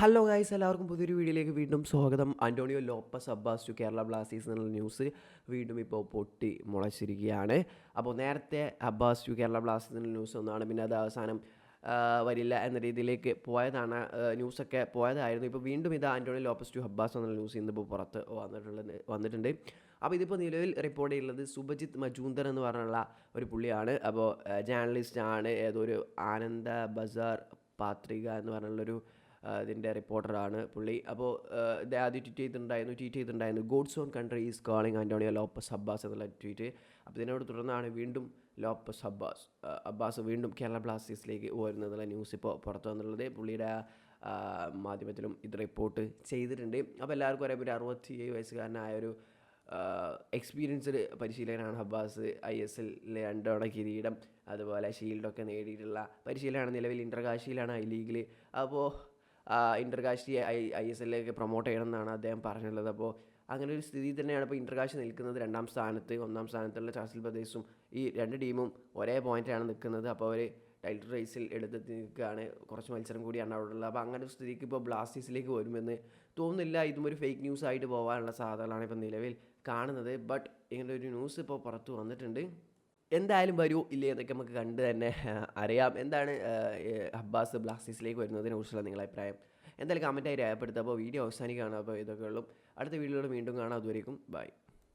Hello guys, എല്ലാവർക്കും പുതിയൊരു വീഡിയോയിലേക്ക് വീണ്ടും സ്വാഗതം. Antonio Lopez Habas to Kerala Blasters എന്നുള്ള ന്യൂസ് വീണ്ടും ഇപ്പോൾ പൊട്ടി മുളച്ചിരിക്കുകയാണ്. അപ്പോൾ നേരത്തെ അബ്ബാസ് ടു കേരള ബ്ലാസ്റ്റേഴ്സ് എന്നുള്ള ന്യൂസ് ഒന്നാണ്, പിന്നെ അത് അവസാനം വരില്ല എന്ന രീതിയിലേക്ക് പോയതാണ്. ന്യൂസൊക്കെ പോയതായിരുന്നു. ഇപ്പോൾ വീണ്ടും ഇത് ആന്റോണിയോ ലോപ്പസ് ടു അബ്ബാസ് എന്നുള്ള ന്യൂസ് ഇന്നിപ്പോൾ പുറത്ത് വന്നിട്ടുണ്ട്. അപ്പോൾ ഇതിപ്പോൾ നിലവിൽ റിപ്പോർട്ട് ചെയ്യുന്നത് സുഭജിത്ത് മജൂന്ദർ എന്ന് പറഞ്ഞുള്ള ഒരു പുള്ളിയാണ്. അപ്പോൾ ജേർണലിസ്റ്റാണ്, ഏതൊരു ആനന്ദ ബസാർ പാത്രിക എന്ന് പറഞ്ഞുള്ളൊരു ഇതിൻ്റെ റിപ്പോർട്ടറാണ് പുള്ളി. അപ്പോൾ ഇത് ആദ്യം ട്വീറ്റ് ചെയ്തിട്ടുണ്ടായിരുന്നു God's own country is calling Antonio Lopez Habas എന്നുള്ള ട്വീറ്റ്. അപ്പോൾ ഇതിനോട് തുടർന്നാണ് വീണ്ടും ലോപ്പസ് അബ്ബാസ് വീണ്ടും കേരള ബ്ലാസ്റ്റേഴ്സിലേക്ക് വരുന്നതെന്നുള്ള ന്യൂസ് ഇപ്പോൾ പുറത്തു വന്നുള്ളത്. പുള്ളിയുടെ മാധ്യമത്തിലും ഇത് റിപ്പോർട്ട് ചെയ്തിട്ടുണ്ട്. അപ്പോൾ എല്ലാവർക്കും അറിയാം, ഒരു 67 വയസ്സുകാരനായ ഒരു എക്സ്പീരിയൻസ്ഡ് പരിശീലകനാണ് അബ്ബാസ്. ISL 2 തവണ കിരീടം, അതുപോലെ ഷീൽഡൊക്കെ നേടിയിട്ടുള്ള പരിശീലകനാണ്. നിലവിൽ ഇൻ്റർകാശിയിലാണ് ഐ ലീഗിൽ. അപ്പോൾ ഇൻ്റർകാശി ISL പ്രൊമോട്ട് ചെയ്യണം എന്നാണ് അദ്ദേഹം പറഞ്ഞിട്ടുള്ളത്. അപ്പോൾ അങ്ങനെ ഒരു സ്ഥിതി തന്നെയാണ് ഇപ്പോൾ ഇൻ്റർകാശി നിൽക്കുന്നത് 2ാം സ്ഥാനത്ത്. 1ാം സ്ഥാനത്തുള്ള ചാസിൽ പ്രദേശും ഈ രണ്ട് ടീമും ഒരേ പോയിൻ്റാണ് നിൽക്കുന്നത്. അപ്പോൾ അവർ ടൈറ്റിൽ റേസിൽ എടുത്തെത്തി നിൽക്കുകയാണ്. കുറച്ച് മത്സരം കൂടിയാണ് അവിടെ ഉള്ളത്. അപ്പോൾ അങ്ങനെ ഒരു സ്ഥിതിക്ക് ഇപ്പോൾ ബ്ലാസ്റ്റേഴ്സിലേക്ക് വരുമെന്ന് തോന്നുന്നില്ല. ഇതും ഒരു ഫേക്ക് ന്യൂസ് ആയിട്ട് പോകാനുള്ള സാധ്യതകളാണ് ഇപ്പോൾ നിലവിൽ കാണുന്നത്. ബട്ട് ഇങ്ങനെ ഒരു ന്യൂസ് ഇപ്പോൾ പുറത്ത് വന്നിട്ടുണ്ട്. എന്തായാലും വരൂ ഇല്ലേ എന്നൊക്കെ നമുക്ക് കണ്ട് തന്നെ അറിയാം. എന്താണ് അബ്ബാസ് ബ്ലാസ്റ്റേഴ്സിലേക്ക് വരുന്നതിനെ കുറിച്ചുള്ള നിങ്ങളുടെ അഭിപ്രായം എന്തായാലും കമൻറ്റായി രേഖപ്പെടുത്തുക. അപ്പോൾ വീഡിയോ അവസാനിക്കുകയാണ്. അപ്പോൾ ഇതൊക്കെ ഉള്ളൂ. അടുത്ത വീഡിയോയിൽ വീണ്ടും കാണാം. അതുവരേക്കും ബൈ.